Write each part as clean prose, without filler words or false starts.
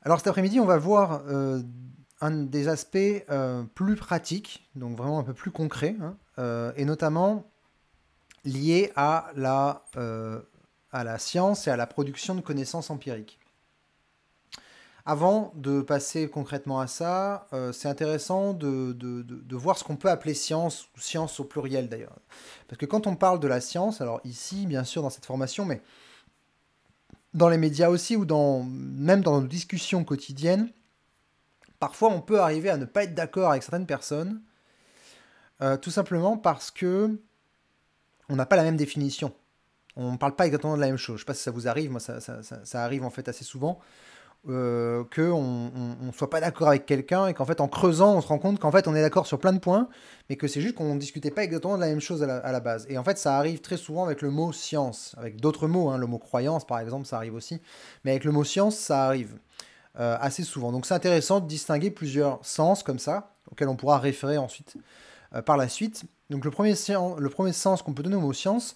Alors cet après-midi, on va voir un des aspects plus pratiques, donc vraiment un peu plus concrets, hein, et notamment liés à la science et à la production de connaissances empiriques. Avant de passer concrètement à ça, c'est intéressant de voir ce qu'on peut appeler science, ou science au pluriel d'ailleurs. Parce que quand on parle de la science, alors ici, bien sûr, dans cette formation, mais dans les médias aussi, ou même dans nos discussions quotidiennes, parfois on peut arriver à ne pas être d'accord avec certaines personnes, tout simplement parce que on n'a pas la même définition. On ne parle pas exactement de la même chose. Je ne sais pas si ça vous arrive, moi ça arrive en fait assez souvent, qu'on ne soit pas d'accord avec quelqu'un et qu'en fait en creusant on se rend compte qu'en fait on est d'accord sur plein de points, mais que c'est juste qu'on ne discutait pas exactement de la même chose à la base. Et en fait ça arrive très souvent avec le mot science, avec d'autres mots, hein, le mot croyance par exemple ça arrive aussi, mais avec le mot science ça arrive assez souvent. Donc c'est intéressant de distinguer plusieurs sens comme ça, auxquels on pourra référer ensuite par la suite. Donc le premier sens qu'on peut donner au mot science,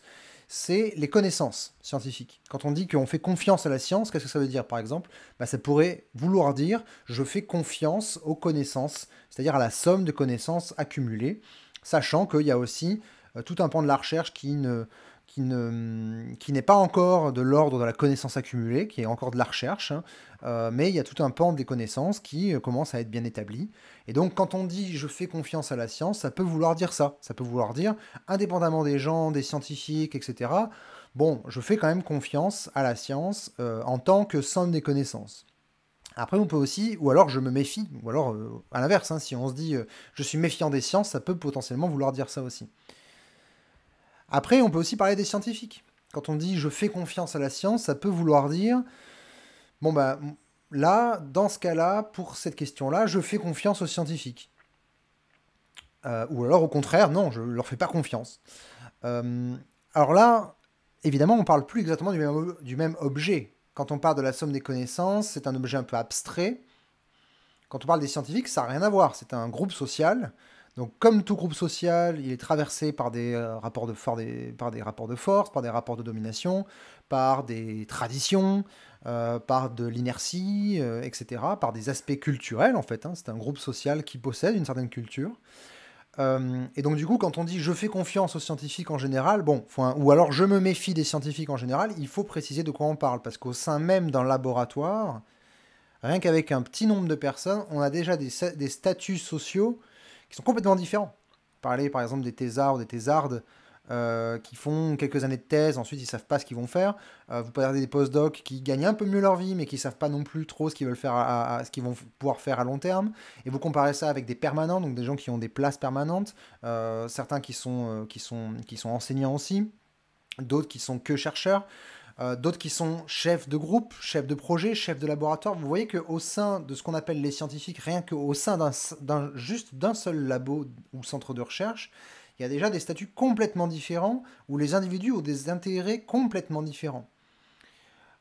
c'est les connaissances scientifiques. Quand on dit qu'on fait confiance à la science, qu'est-ce que ça veut dire par exemple? Bah, ça pourrait vouloir dire je fais confiance aux connaissances, c'est-à-dire à la somme de connaissances accumulées, sachant qu'il y a aussi tout un pan de la recherche qui n'est pas encore de l'ordre de la connaissance accumulée, qui est encore de la recherche, hein, mais il y a tout un pan des connaissances qui commence à être bien établi. Et donc quand on dit je fais confiance à la science, ça peut vouloir dire ça. Ça peut vouloir dire, indépendamment des gens, des scientifiques, etc., bon, je fais quand même confiance à la science en tant que somme des connaissances. Après, on peut aussi, ou alors je me méfie, ou alors à l'inverse, hein, si on se dit je suis méfiant des sciences, ça peut potentiellement vouloir dire ça aussi. Après, on peut aussi parler des scientifiques. Quand on dit je fais confiance à la science, ça peut vouloir dire bon bah là, dans ce cas-là, pour cette question-là, je fais confiance aux scientifiques. Ou alors au contraire, non, je leur fais pas confiance. Euh, alors là, évidemment, on parle plus exactement du même objet. Quand on parle de la somme des connaissances, c'est un objet un peu abstrait. Quand on parle des scientifiques, ça n'a rien à voir. C'est un groupe social. Donc, comme tout groupe social, il est traversé par des rapports de force, par des rapports de force, par des rapports de domination, par des traditions, par de l'inertie, etc., par des aspects culturels en fait, hein. C'est un groupe social qui possède une certaine culture. Et donc du coup, quand on dit je fais confiance aux scientifiques en général, bon, ou alors je me méfie des scientifiques en général, il faut préciser de quoi on parle, parce qu'au sein même d'un laboratoire, rien qu'avec un petit nombre de personnes, on a déjà des statuts sociaux qui sont complètement différents. Parler par exemple des thésards ou des thésardes qui font quelques années de thèse, ensuite ils savent pas ce qu'ils vont faire. Vous pouvez regarder des postdocs qui gagnent un peu mieux leur vie, mais qui savent pas non plus trop ce qu'ils veulent faire, ce qu'ils vont pouvoir faire à long terme. Et vous comparez ça avec des permanents, donc des gens qui ont des places permanentes, certains qui sont enseignants aussi, d'autres qui sont que chercheurs. D'autres qui sont chefs de groupe, chefs de projet, chefs de laboratoire. Vous voyez qu'au sein de ce qu'on appelle les scientifiques, rien qu'au sein juste d'un seul labo ou centre de recherche, il y a déjà des statuts complètement différents où les individus ont des intérêts complètement différents.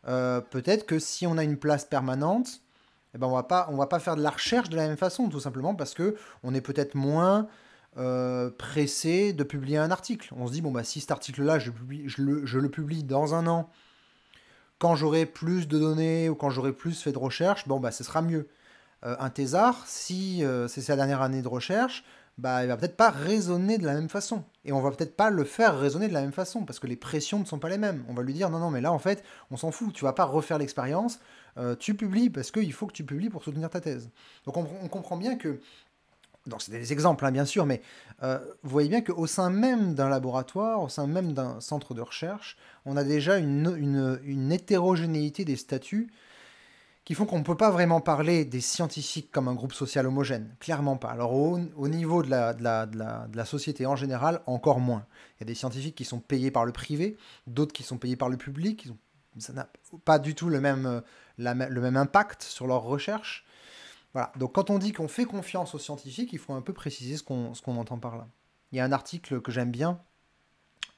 Peut-être que si on a une place permanente, eh ben on va pas faire de la recherche de la même façon, tout simplement parce que on est peut-être moins pressé de publier un article. On se dit, bon, bah, si cet article-là, je le publie dans un an, quand j'aurai plus de données ou quand j'aurai plus fait de recherche, bon, bah, ce sera mieux. Un thésard, si c'est sa dernière année de recherche, bah, il va peut-être pas raisonner de la même façon. Et on va peut-être pas le faire raisonner de la même façon, parce que les pressions ne sont pas les mêmes. On va lui dire, non, non, mais là, en fait, on s'en fout, tu vas pas refaire l'expérience, tu publies, parce qu'il faut que tu publies pour soutenir ta thèse. Donc on comprend bien que donc c'est des exemples, hein, bien sûr, mais vous voyez bien qu'au sein même d'un laboratoire, au sein même d'un centre de recherche, on a déjà une hétérogénéité des statuts qui font qu'on ne peut pas vraiment parler des scientifiques comme un groupe social homogène. Clairement pas. Alors au niveau de la société en général, encore moins. Il y a des scientifiques qui sont payés par le privé, d'autres qui sont payés par le public. Ça n'a pas du tout le même impact sur leurs recherches. Voilà. Donc quand on dit qu'on fait confiance aux scientifiques, il faut un peu préciser ce qu'on entend par là. Il y a un article que j'aime bien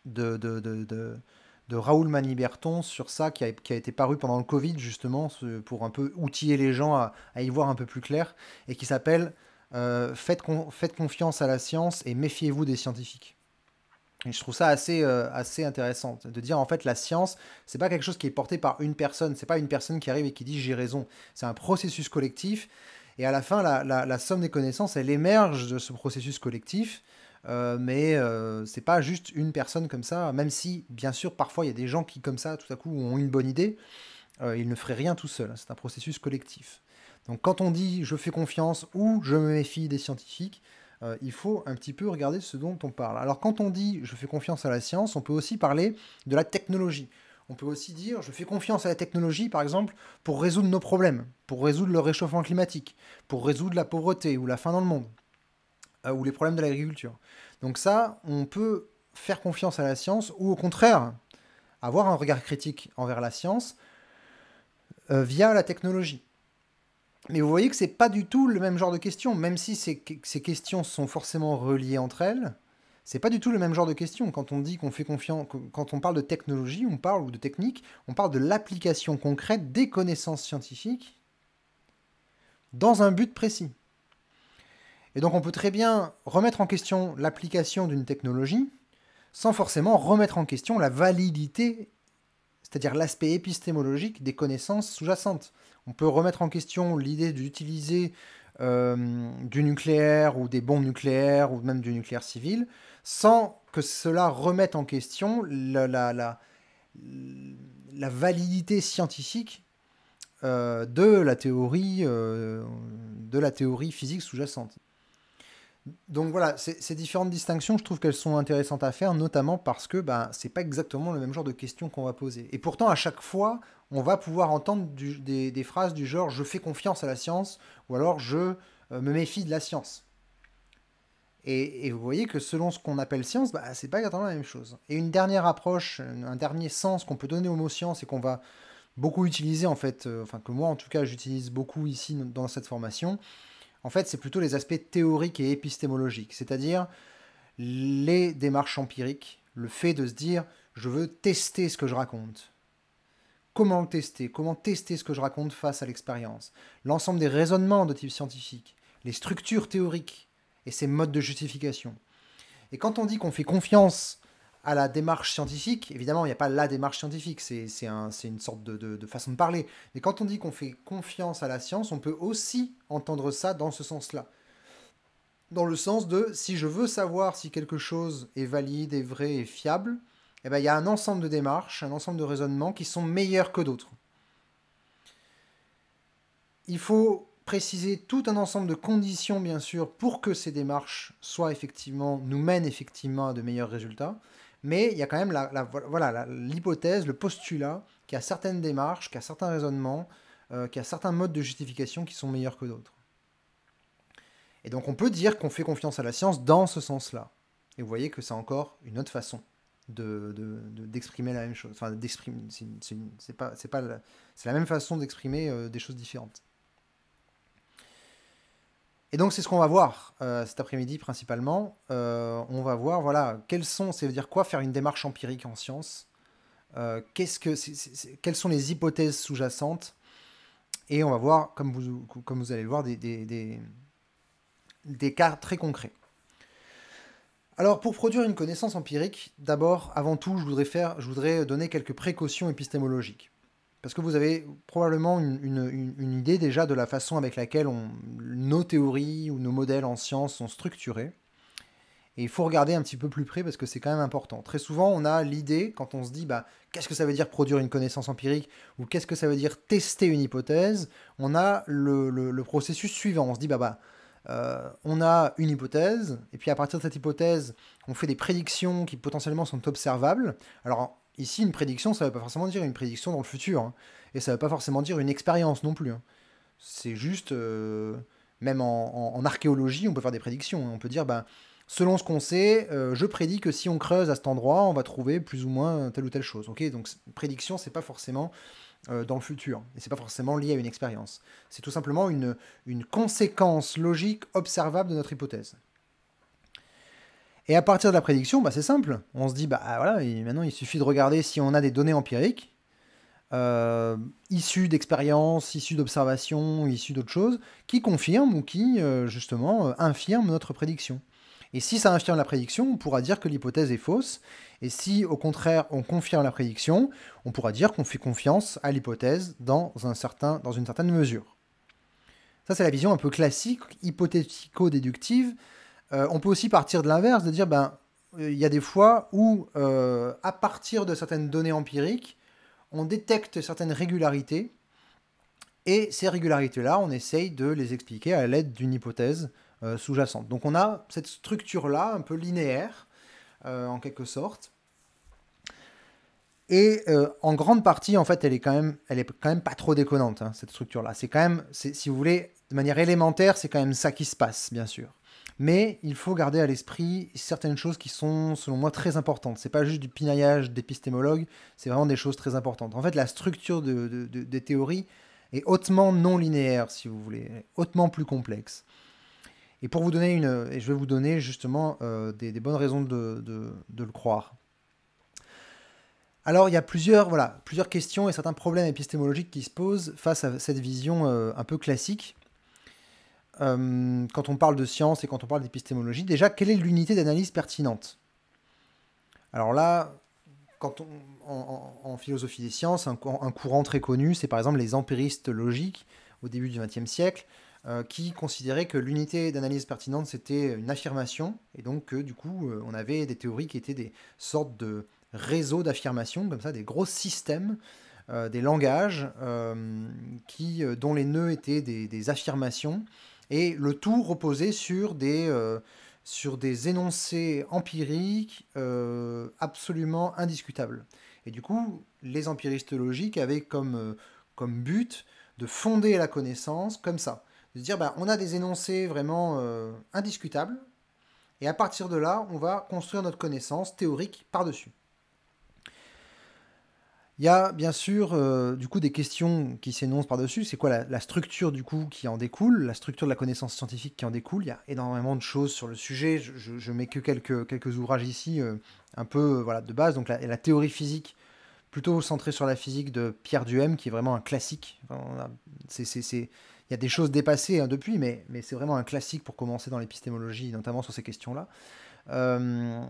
de Raoul Maniberton sur ça qui a été paru pendant le Covid justement pour un peu outiller les gens à y voir un peu plus clair et qui s'appelle faites confiance à la science et méfiez-vous des scientifiques. Et je trouve ça assez intéressant de dire en fait la science, c'est pas quelque chose qui est porté par une personne, c'est pas une personne qui arrive et qui dit j'ai raison. C'est un processus collectif et à la fin la somme des connaissances elle émerge de ce processus collectif, mais c'est pas juste une personne comme ça, même si bien sûr parfois il y a des gens qui comme ça tout à coup ont une bonne idée, ils ne feraient rien tout seuls, c'est un processus collectif. Donc quand on dit je fais confiance ou je me méfie des scientifiques, il faut un petit peu regarder ce dont on parle. Alors quand on dit je fais confiance à la science, on peut aussi parler de la technologie. On peut aussi dire je fais confiance à la technologie, par exemple, pour résoudre nos problèmes, pour résoudre le réchauffement climatique, pour résoudre la pauvreté ou la faim dans le monde, ou les problèmes de l'agriculture. Donc ça, on peut faire confiance à la science ou au contraire avoir un regard critique envers la science via la technologie. Mais vous voyez que c'est pas du tout le même genre de questions, même si ces questions sont forcément reliées entre elles. C'est pas du tout le même genre de questions. Quand on dit qu'on fait confiance, quand on parle de technologie, on parle ou de technique, on parle de l'application concrète des connaissances scientifiques dans un but précis. Et donc on peut très bien remettre en question l'application d'une technologie sans forcément remettre en question la validité, c'est-à-dire l'aspect épistémologique des connaissances sous-jacentes. On peut remettre en question l'idée d'utiliser du nucléaire ou des bombes nucléaires ou même du nucléaire civil sans que cela remette en question la validité scientifique de la théorie physique sous-jacente. Donc voilà, ces différentes distinctions, je trouve qu'elles sont intéressantes à faire, notamment parce que ben, c'est pas exactement le même genre de questions qu'on va poser. Et pourtant, à chaque fois, on va pouvoir entendre des phrases du genre je fais confiance à la science ou alors je me méfie de la science. Et vous voyez que selon ce qu'on appelle science, bah, c'est pas exactement la même chose. Et une dernière approche, un dernier sens qu'on peut donner aux mots science et qu'on va beaucoup utiliser en fait, enfin que moi en tout cas j'utilise beaucoup ici dans cette formation, en fait c'est plutôt les aspects théoriques et épistémologiques, c'est-à-dire les démarches empiriques, le fait de se dire je veux tester ce que je raconte. Comment le tester? Comment tester ce que je raconte face à l'expérience? L'ensemble des raisonnements de type scientifique, les structures théoriques et ses modes de justification. Et quand on dit qu'on fait confiance à la démarche scientifique, évidemment, il n'y a pas la démarche scientifique, c'est une sorte de façon de parler. Mais quand on dit qu'on fait confiance à la science, on peut aussi entendre ça dans ce sens-là. Dans le sens de, si je veux savoir si quelque chose est valide, est vrai et fiable, eh ben, il y a un ensemble de démarches, un ensemble de raisonnements qui sont meilleurs que d'autres. Il faut préciser tout un ensemble de conditions, bien sûr, pour que ces démarches nous mènent effectivement à de meilleurs résultats. Mais il y a quand même l'hypothèse, le postulat, qu'il y a certaines démarches, qu'il y a certains raisonnements, qu'il y a certains modes de justification qui sont meilleurs que d'autres. Et donc on peut dire qu'on fait confiance à la science dans ce sens-là. Et vous voyez que c'est encore une autre façon d'exprimer la même chose. Enfin, c'est la même façon d'exprimer des choses différentes. Et donc c'est ce qu'on va voir cet après-midi principalement. On va voir voilà ça veut dire quoi faire une démarche empirique en science. Quelles sont les hypothèses sous-jacentes. Et on va voir, comme vous allez le voir, des cas très concrets. Alors pour produire une connaissance empirique, d'abord, avant tout, je voudrais donner quelques précautions épistémologiques. Parce que vous avez probablement une idée déjà de la façon avec laquelle nos théories ou nos modèles en sciences sont structurés. Et il faut regarder un petit peu plus près parce que c'est quand même important. Très souvent, on a l'idée, quand on se dit qu'est-ce que ça veut dire produire une connaissance empirique ou qu'est-ce que ça veut dire tester une hypothèse, on a le processus suivant. On se dit on a une hypothèse, et puis à partir de cette hypothèse, on fait des prédictions qui potentiellement sont observables. Alors ici, une prédiction, ça ne veut pas forcément dire une prédiction dans le futur, hein, et ça ne veut pas forcément dire une expérience non plus. Hein. C'est juste, même en archéologie, on peut faire des prédictions. Hein. On peut dire, selon ce qu'on sait, je prédis que si on creuse à cet endroit, on va trouver plus ou moins telle ou telle chose. Okay, donc prédiction, c'est pas forcément dans le futur. Et c'est pas forcément lié à une expérience. C'est tout simplement une conséquence logique observable de notre hypothèse. Et à partir de la prédiction, c'est simple. On se dit, voilà, et maintenant il suffit de regarder si on a des données empiriques, issues d'expériences, issues d'observations, issues d'autres choses, qui confirment ou qui, justement, infirment notre prédiction. Et si ça infirme la prédiction, on pourra dire que l'hypothèse est fausse. Et si, au contraire, on confirme la prédiction, on pourra dire qu'on fait confiance à l'hypothèse dans une certaine mesure. Ça, c'est la vision un peu classique, hypothético-déductive. On peut aussi partir de l'inverse, de dire, il y a des fois où, à partir de certaines données empiriques, on détecte certaines régularités, et ces régularités-là, on essaye de les expliquer à l'aide d'une hypothèse sous-jacente. Donc on a cette structure-là, un peu linéaire, en quelque sorte. Et en grande partie, en fait, elle est quand même pas trop déconnante, hein, cette structure-là. C'est quand même, si vous voulez, de manière élémentaire, c'est quand même ça qui se passe, bien sûr. Mais il faut garder à l'esprit certaines choses qui sont, selon moi, très importantes. C'est pas juste du pinaillage d'épistémologues, c'est vraiment des choses très importantes. En fait, la structure des théories est hautement non linéaire, si vous voulez, hautement plus complexe. Et pour vous donner et je vais vous donner justement des bonnes raisons de le croire. Alors, il y a plusieurs questions et certains problèmes épistémologiques qui se posent face à cette vision un peu classique. Quand on parle de science et quand on parle d'épistémologie, déjà, quelle est l'unité d'analyse pertinente? Alors là, en philosophie des sciences, un courant très connu, c'est par exemple les empiristes logiques au début du XXe siècle, qui considéraient que l'unité d'analyse pertinente, c'était une affirmation, et donc que du coup, on avait des théories qui étaient des sortes de réseaux d'affirmations, comme ça, des gros systèmes, des langages, dont les nœuds étaient des affirmations, et le tout reposait sur des énoncés empiriques absolument indiscutables. Et du coup, les empiristes logiques avaient comme but de fonder la connaissance comme ça. De se dire, on a des énoncés vraiment indiscutables, et à partir de là, on va construire notre connaissance théorique par-dessus. Il y a bien sûr du coup des questions qui s'énoncent par-dessus. C'est quoi la structure du coup qui en découle, la structure de la connaissance scientifique qui en découle. Il y a énormément de choses sur le sujet. Je mets que quelques ouvrages ici, un peu voilà, de base. Donc la théorie physique, plutôt centrée sur la physique de Pierre Duhem, qui est vraiment un classique. Enfin, il y a des choses dépassées hein, depuis, mais c'est vraiment un classique pour commencer dans l'épistémologie, notamment sur ces questions-là. Euh,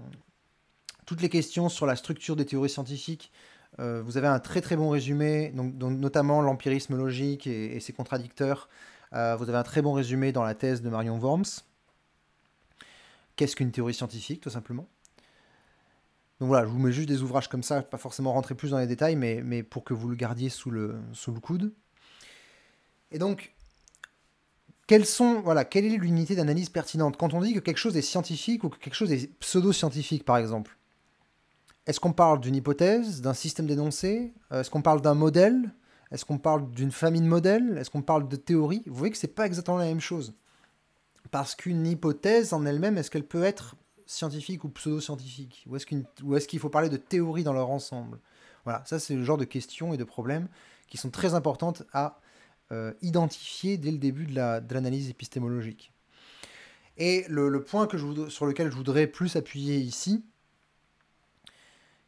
Toutes les questions sur la structure des théories scientifiques, vous avez un très très bon résumé, donc notamment l'empirisme logique et ses contradicteurs. Vous avez un très bon résumé dans la thèse de Marion Worms. Qu'est-ce qu'une théorie scientifique, tout simplement? Donc voilà, je vous mets juste des ouvrages comme ça, pas forcément rentrer plus dans les détails, mais pour que vous le gardiez sous le coude. Et donc, quelle est l'unité d'analyse pertinente? Quand on dit que quelque chose est scientifique ou que quelque chose est pseudo-scientifique, par exemple, est-ce qu'on parle d'une hypothèse, d'un système d'énoncés? Est-ce qu'on parle d'un modèle? Est-ce qu'on parle d'une famille de modèles? Est-ce qu'on parle de théorie? Vous voyez que c'est pas exactement la même chose. Parce qu'une hypothèse en elle-même, est-ce qu'elle peut être scientifique ou pseudo-scientifique? Ou est-ce qu'il faut parler de théorie dans leur ensemble? Voilà, ça c'est le genre de questions et de problèmes qui sont très importantes à identifier dès le début de l'analyse épistémologique. Et le point sur lequel je voudrais plus appuyer ici,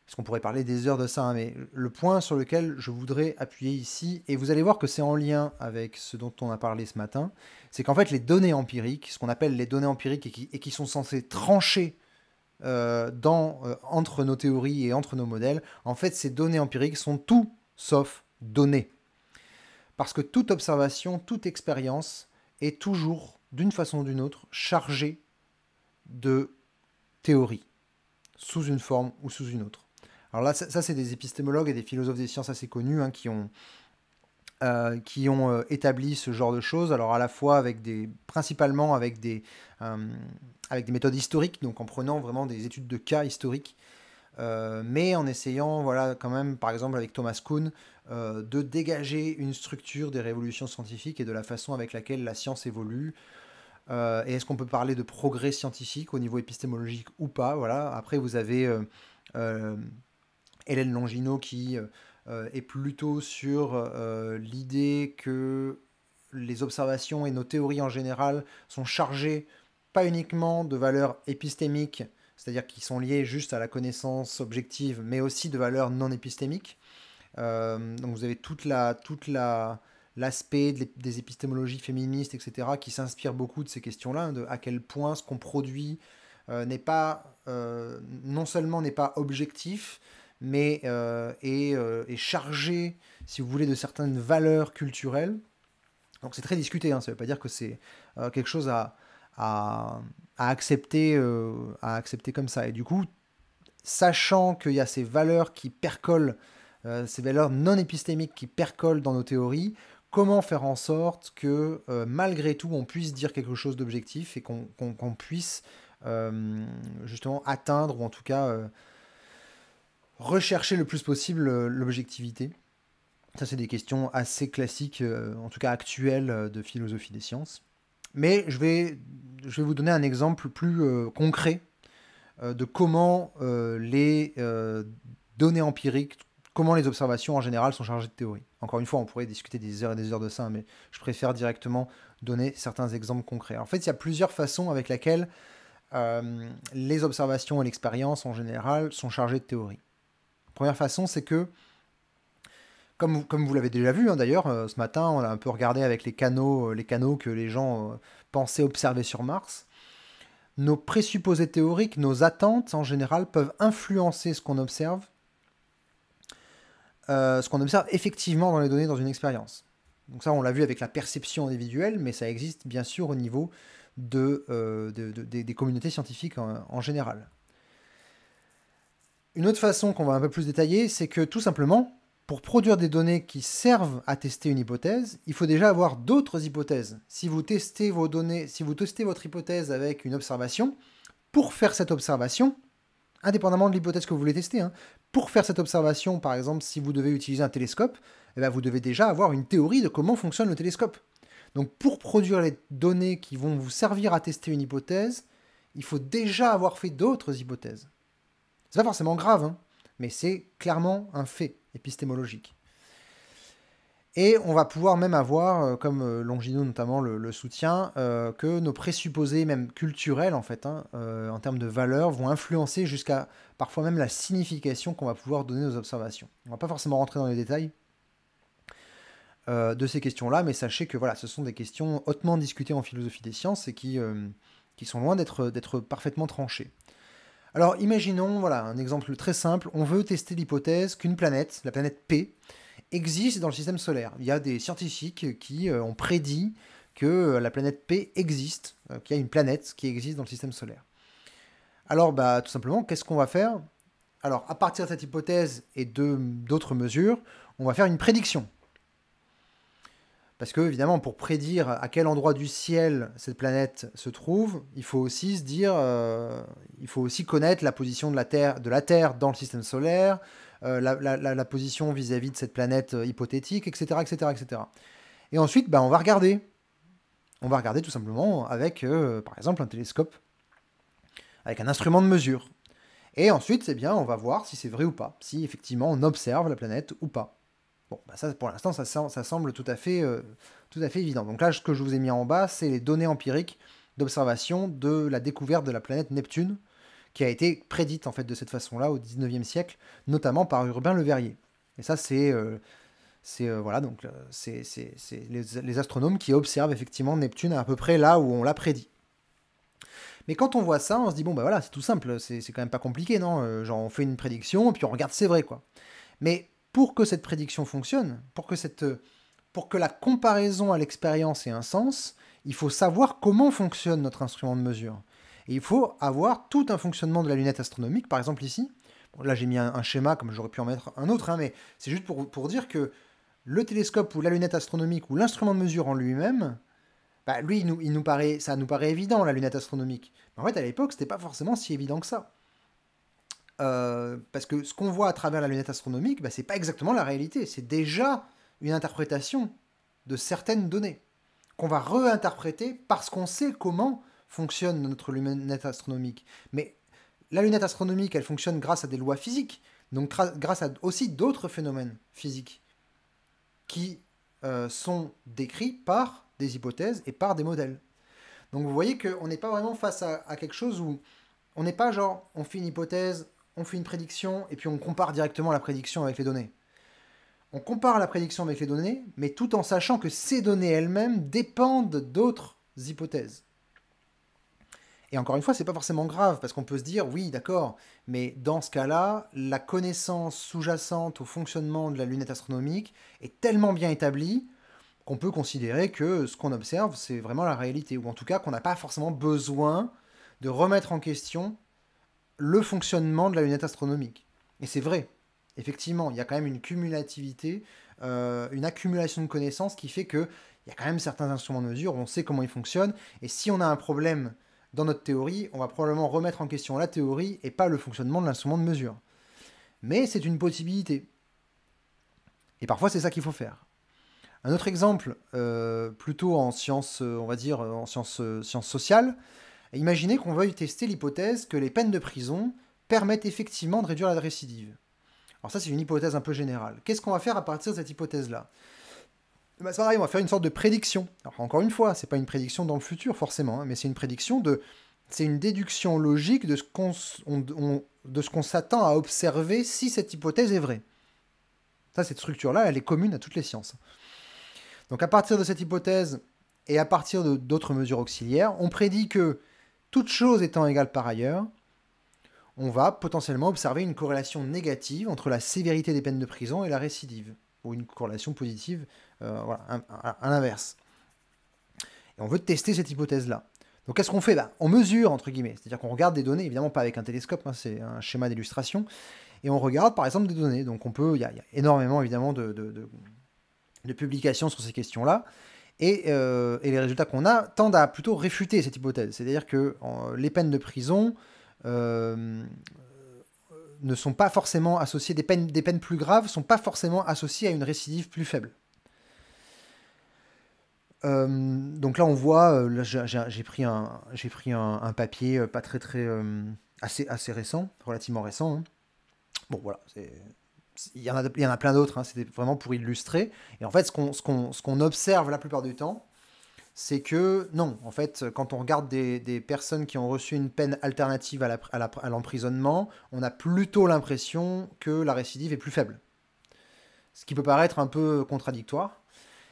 parce qu'on pourrait parler des heures de ça, hein, mais le point sur lequel je voudrais appuyer ici, et vous allez voir que c'est en lien avec ce dont on a parlé ce matin, c'est qu'en fait les données empiriques, ce qu'on appelle les données empiriques et qui sont censées trancher entre nos théories et entre nos modèles, en fait ces données empiriques sont tout sauf données. Parce que toute observation, toute expérience est toujours, d'une façon ou d'une autre, chargée de théorie, sous une forme ou sous une autre. Alors là, ça c'est des épistémologues et des philosophes des sciences assez connus hein, qui ont établi ce genre de choses. Alors à la fois principalement avec des méthodes historiques, donc en prenant vraiment des études de cas historiques, mais en essayant, voilà, quand même, par exemple avec Thomas Kuhn, de dégager une structure des révolutions scientifiques et de la façon avec laquelle la science évolue. Et est-ce qu'on peut parler de progrès scientifique au niveau épistémologique ou pas? Voilà. Après, vous avez Hélène Longino qui est plutôt sur l'idée que les observations et nos théories en général sont chargées pas uniquement de valeurs épistémiques, c'est-à-dire qui sont liées juste à la connaissance objective, mais aussi de valeurs non épistémiques. Donc vous avez l'aspect des épistémologies féministes, etc., qui s'inspire beaucoup de ces questions-là, de à quel point ce qu'on produit non seulement n'est pas objectif, mais est chargé, si vous voulez, de certaines valeurs culturelles. Donc c'est très discuté, hein, ça ne veut pas dire que c'est quelque chose à, à accepter comme ça. Et du coup, sachant qu'il y a ces valeurs qui percolent, ces valeurs non épistémiques qui percolent dans nos théories, comment faire en sorte que malgré tout on puisse dire quelque chose d'objectif et qu'on puisse justement atteindre ou en tout cas rechercher le plus possible l'objectivité. Ça c'est des questions assez classiques, en tout cas actuelles de philosophie des sciences. Mais je vais vous donner un exemple plus concret de comment les données empiriques, comment les observations en général sont chargées de théorie. Encore une fois, on pourrait discuter des heures et des heures de ça, mais je préfère directement donner certains exemples concrets. En fait, il y a plusieurs façons avec lesquelles les observations et l'expérience en général sont chargées de théorie. Première façon, c'est que, comme vous l'avez déjà vu hein, d'ailleurs, ce matin, on a un peu regardé avec les canaux que les gens pensaient observer sur Mars. Nos présupposés théoriques, nos attentes en général peuvent influencer ce qu'on observe effectivement dans les données dans une expérience. Donc ça, on l'a vu avec la perception individuelle, mais ça existe bien sûr au niveau des communautés scientifiques en général. Une autre façon qu'on va un peu plus détailler, c'est que tout simplement, pour produire des données qui servent à tester une hypothèse, il faut déjà avoir d'autres hypothèses. Si vous testez vos données, si vous testez votre hypothèse avec une observation, pour faire cette observation, indépendamment de l'hypothèse que vous voulez tester, hein, pour faire cette observation, par exemple, si vous devez utiliser un télescope, eh bien, vous devez déjà avoir une théorie de comment fonctionne le télescope. Donc pour produire les données qui vont vous servir à tester une hypothèse, il faut déjà avoir fait d'autres hypothèses. C'est pas forcément grave, hein, mais c'est clairement un fait épistémologique. Et on va pouvoir même avoir, comme Longino notamment le soutient, que nos présupposés même culturels en fait, hein, en termes de valeurs, vont influencer jusqu'à parfois même la signification qu'on va pouvoir donner aux observations. On ne va pas forcément rentrer dans les détails de ces questions-là, mais sachez que voilà, ce sont des questions hautement discutées en philosophie des sciences et qui sont loin d'être parfaitement tranchées. Alors imaginons, voilà, un exemple très simple, on veut tester l'hypothèse qu'une planète, la planète P, existe dans le système solaire. Il y a des scientifiques qui ont prédit que la planète P existe, qu'il y a une planète qui existe dans le système solaire. Alors, bah, tout simplement, qu'est-ce qu'on va faire? Alors, à partir de cette hypothèse et d'autres mesures, on va faire une prédiction. Parce que, évidemment, pour prédire à quel endroit du ciel cette planète se trouve, il faut aussi se dire, il faut aussi connaître la position de la Terre dans le système solaire, la position vis-à-vis de cette planète hypothétique, etc., etc., etc. Et ensuite, bah, on va regarder. On va regarder tout simplement avec, par exemple, un télescope, avec un instrument de mesure. Et ensuite, eh bien, on va voir si c'est vrai ou pas, si effectivement on observe la planète ou pas. Bon, bah ça, pour l'instant, ça semble tout à fait évident. Donc là, ce que je vous ai mis en bas, c'est les données empiriques d'observation de la découverte de la planète Neptune, qui a été prédite en fait de cette façon-là au 19e siècle, notamment par Urbain Le Verrier. Et ça, c'est voilà, donc c'est les astronomes qui observent effectivement Neptune à peu près là où on l'a prédit. Mais quand on voit ça, on se dit bon bah voilà, c'est tout simple, c'est quand même pas compliqué, non? Genre on fait une prédiction, puis on regarde, c'est vrai quoi. Mais pour que cette prédiction fonctionne, pour que la comparaison à l'expérience ait un sens, il faut savoir comment fonctionne notre instrument de mesure. Et il faut avoir tout un fonctionnement de la lunette astronomique, par exemple ici. Bon, là j'ai mis un schéma, comme j'aurais pu en mettre un autre, hein, mais c'est juste pour dire que le télescope ou la lunette astronomique ou l'instrument de mesure en lui-même, bah, lui, ça nous paraît évident, la lunette astronomique. Mais en fait, à l'époque, c'était pas forcément si évident que ça. Parce que ce qu'on voit à travers la lunette astronomique, bah, c'est pas exactement la réalité. C'est déjà une interprétation de certaines données qu'on va réinterpréter parce qu'on sait comment fonctionne notre lunette astronomique. Mais la lunette astronomique, elle fonctionne grâce à des lois physiques, donc grâce à aussi d'autres phénomènes physiques qui sont décrits par des hypothèses et par des modèles. Donc vous voyez qu'on n'est pas vraiment face à quelque chose où on n'est pas genre on fait une hypothèse, on fait une prédiction et puis on compare directement la prédiction avec les données. On compare la prédiction avec les données, mais tout en sachant que ces données elles-mêmes dépendent d'autres hypothèses. Et encore une fois, c'est pas forcément grave, parce qu'on peut se dire, oui, d'accord, mais dans ce cas-là, la connaissance sous-jacente au fonctionnement de la lunette astronomique est tellement bien établie qu'on peut considérer que ce qu'on observe, c'est vraiment la réalité, ou en tout cas qu'on n'a pas forcément besoin de remettre en question le fonctionnement de la lunette astronomique. Et c'est vrai, effectivement, il y a quand même une cumulativité, une accumulation de connaissances qui fait que il y a quand même certains instruments de mesure, on sait comment ils fonctionnent, et si on a un problème dans notre théorie, on va probablement remettre en question la théorie et pas le fonctionnement de l'instrument de mesure. Mais c'est une possibilité. Et parfois, c'est ça qu'il faut faire. Un autre exemple, plutôt en sciences, on va dire, en sciences sociales, imaginez qu'on veuille tester l'hypothèse que les peines de prison permettent effectivement de réduire la récidive. Alors ça, c'est une hypothèse un peu générale. Qu'est-ce qu'on va faire à partir de cette hypothèse-là? C'est pareil, on va faire une sorte de prédiction. Alors encore une fois, c'est pas une prédiction dans le futur forcément, hein, mais c'est une prédiction de... C'est une déduction logique de ce qu'on s'attend à observer si cette hypothèse est vraie. Ça, cette structure-là, elle est commune à toutes les sciences. Donc à partir de cette hypothèse et à partir d'autres mesures auxiliaires, on prédit que, toutes choses étant égales par ailleurs, on va potentiellement observer une corrélation négative entre la sévérité des peines de prison et la récidive, ou une corrélation positive, voilà, à l'inverse. Et on veut tester cette hypothèse-là. Donc qu'est-ce qu'on fait? On mesure, entre guillemets, c'est-à-dire qu'on regarde des données, évidemment pas avec un télescope, hein, c'est un schéma d'illustration, et on regarde par exemple des données. Donc il y a énormément évidemment de publications sur ces questions-là, et les résultats qu'on a tendent à plutôt réfuter cette hypothèse. C'est-à-dire que les peines de prison ne sont pas forcément associées, des peines plus graves ne sont pas forcément associées à une récidive plus faible. Donc là, on voit, là, j'ai pris un papier pas très assez récent, relativement récent, hein. Bon, voilà, il y en a plein d'autres, hein, c'était vraiment pour illustrer. Et en fait, ce qu'on observe la plupart du temps, c'est que non, en fait, quand on regarde des personnes qui ont reçu une peine alternative à l'emprisonnement, on a plutôt l'impression que la récidive est plus faible. Ce qui peut paraître un peu contradictoire.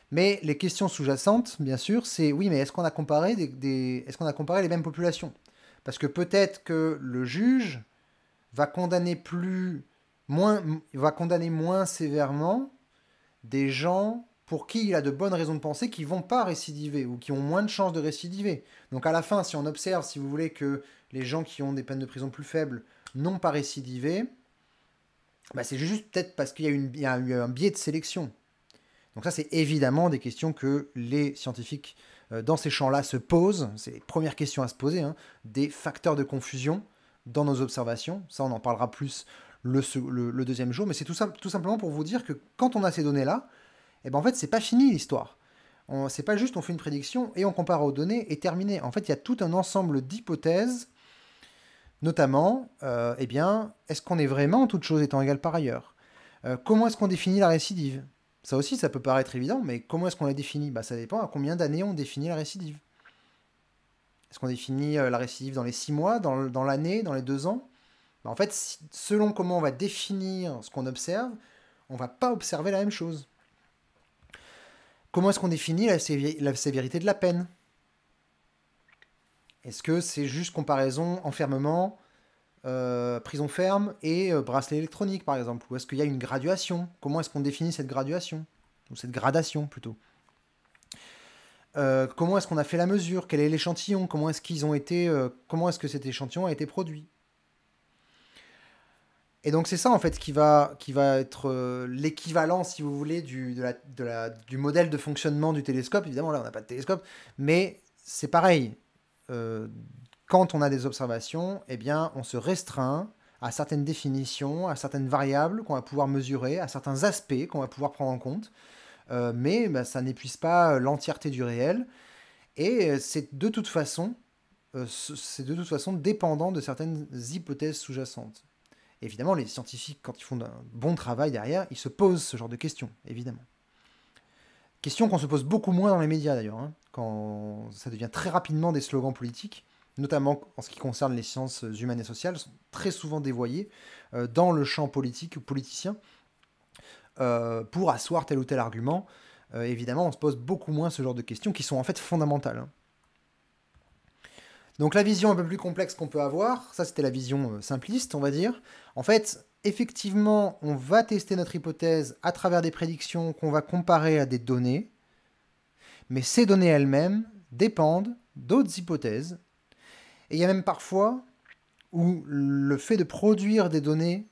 Mais les questions sous-jacentes, bien sûr, c'est oui, mais est-ce qu'on a comparé est-ce qu'on a comparé les mêmes populations? Parce que peut-être que le juge va condamner va condamner moins sévèrement des gens pour qui il a de bonnes raisons de penser qu'ils vont pas récidiver ou qui ont moins de chances de récidiver. Donc à la fin, si on observe, si vous voulez, que les gens qui ont des peines de prison plus faibles n'ont pas récidivé, bah c'est juste peut-être parce qu'il y a eu un biais de sélection. Donc ça, c'est évidemment des questions que les scientifiques dans ces champs-là se posent. C'est les premières questions à se poser, hein. Des facteurs de confusion dans nos observations. Ça, on en parlera plus le deuxième jour. Mais c'est tout simplement pour vous dire que quand on a ces données-là, eh ben en fait, c'est pas fini l'histoire. C'est pas juste on fait une prédiction et on compare aux données et terminé. En fait, il y a tout un ensemble d'hypothèses, notamment, eh bien, est-ce qu'on est vraiment, toutes choses étant égales par ailleurs? Comment est-ce qu'on définit la récidive? Ça aussi, ça peut paraître évident, mais comment est-ce qu'on la définit? Bah, ça dépend à combien d'années on définit la récidive. Est-ce qu'on définit la récidive dans les 6 mois, dans l'année, dans les 2 ans? Bah, en fait, selon comment on va définir ce qu'on observe, on va pas observer la même chose. Comment est-ce qu'on définit la sévérité de la peine? Est-ce que c'est juste comparaison enfermement, prison ferme et bracelet électronique, par exemple? Ou est-ce qu'il y a une graduation? Comment est-ce qu'on définit cette graduation? Ou cette gradation, plutôt. Comment est-ce qu'on a fait la mesure? Quel est l'échantillon? Comment est-ce qu'ils ont été, comment est-ce que cet échantillon a été produit? Et donc c'est ça en fait qui va être l'équivalent, si vous voulez, du modèle de fonctionnement du télescope. Évidemment, là, on n'a pas de télescope, mais c'est pareil. Euh, Quand on a des observations, eh bien, on se restreint à certaines définitions, à certaines variables qu'on va pouvoir mesurer, à certains aspects qu'on va pouvoir prendre en compte, mais bah, ça n'épuise pas l'entièreté du réel, et c'est de toute façon dépendant de certaines hypothèses sous-jacentes. Évidemment, les scientifiques, quand ils font un bon travail derrière, ils se posent ce genre de questions, évidemment. Questions qu'on se pose beaucoup moins dans les médias d'ailleurs, hein, quand ça devient très rapidement des slogans politiques, notamment en ce qui concerne les sciences humaines et sociales, sont très souvent dévoyées dans le champ politique ou politicien pour asseoir tel ou tel argument. Évidemment, on se pose beaucoup moins ce genre de questions qui sont en fait fondamentales, hein. Donc la vision un peu plus complexe qu'on peut avoir, ça c'était la vision simpliste, on va dire. En fait, effectivement, on va tester notre hypothèse à travers des prédictions qu'on va comparer à des données, mais ces données elles-mêmes dépendent d'autres hypothèses. Et il y a même parfois où le fait de produire des données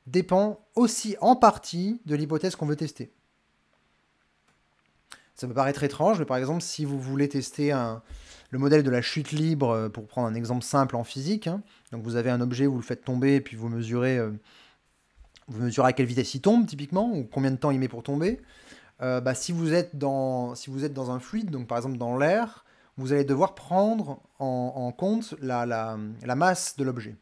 dépend aussi en partie de l'hypothèse qu'on veut tester. Ça peut paraître étrange, mais par exemple, si vous voulez tester le modèle de la chute libre, pour prendre un exemple simple en physique, hein, donc vous avez un objet, vous le faites tomber, et puis vous mesurez à quelle vitesse il tombe, typiquement, ou combien de temps il met pour tomber. Si vous êtes dans un fluide, donc par exemple dans l'air, vous allez devoir prendre en compte la masse de l'objet.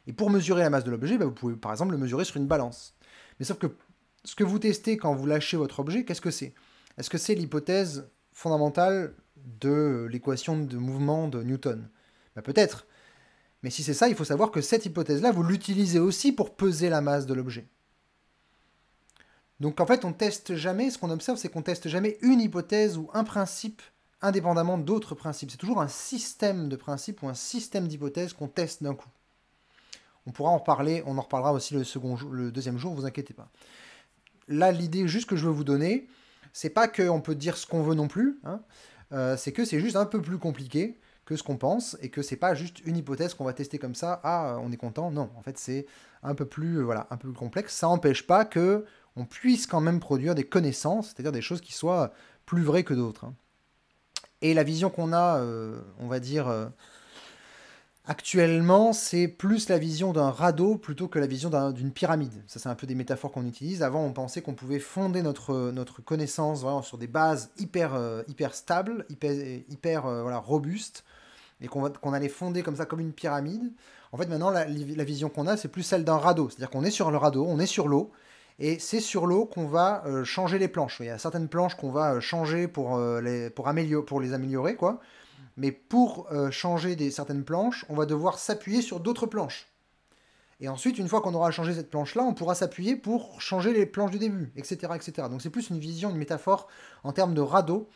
Et pour mesurer la masse de l'objet, vous pouvez par exemple le mesurer sur une balance. Mais sauf que ce que vous testez quand vous lâchez votre objet, qu'est-ce que c'est? Est-ce que c'est l'hypothèse fondamentale de l'équation de mouvement de Newton? Peut-être. Mais si c'est ça, il faut savoir que cette hypothèse-là, vous l'utilisez aussi pour peser la masse de l'objet. Donc en fait, on teste jamais, ce qu'on observe, c'est qu'on teste jamais une hypothèse ou un principe indépendamment d'autres principes. C'est toujours un système de principes ou un système d'hypothèses qu'on teste d'un coup. On pourra en reparler, on en reparlera aussi le deuxième jour, vous inquiétez pas. Là, l'idée juste que je veux vous donner, c'est pas qu'on peut dire ce qu'on veut non plus, hein, c'est que c'est juste un peu plus compliqué que ce qu'on pense, et que c'est pas juste une hypothèse qu'on va tester comme ça, on est content, non, en fait c'est un peu plus, un peu plus complexe. Ça n'empêche pas que on puisse quand même produire des connaissances, c'est-à-dire des choses qui soient plus vraies que d'autres, hein. Et la vision qu'on a, on va dire, actuellement, c'est plus la vision d'un radeau plutôt que la vision d'une pyramide. Ça, c'est un peu des métaphores qu'on utilise. Avant, on pensait qu'on pouvait fonder notre connaissance vraiment sur des bases hyper stables, hyper robustes, et qu'on allait fonder comme ça, comme une pyramide. En fait, maintenant, la vision qu'on a, c'est plus celle d'un radeau. C'est-à-dire qu'on est sur le radeau, on est sur l'eau, et c'est sur l'eau qu'on va changer les planches. Il y a certaines planches qu'on va changer pour les améliorer, quoi. Mais pour changer certaines planches, on va devoir s'appuyer sur d'autres planches. Et ensuite, une fois qu'on aura changé cette planche-là, on pourra s'appuyer pour changer les planches du début, etc., etc. Donc c'est plus une vision, une métaphore en termes de radeau,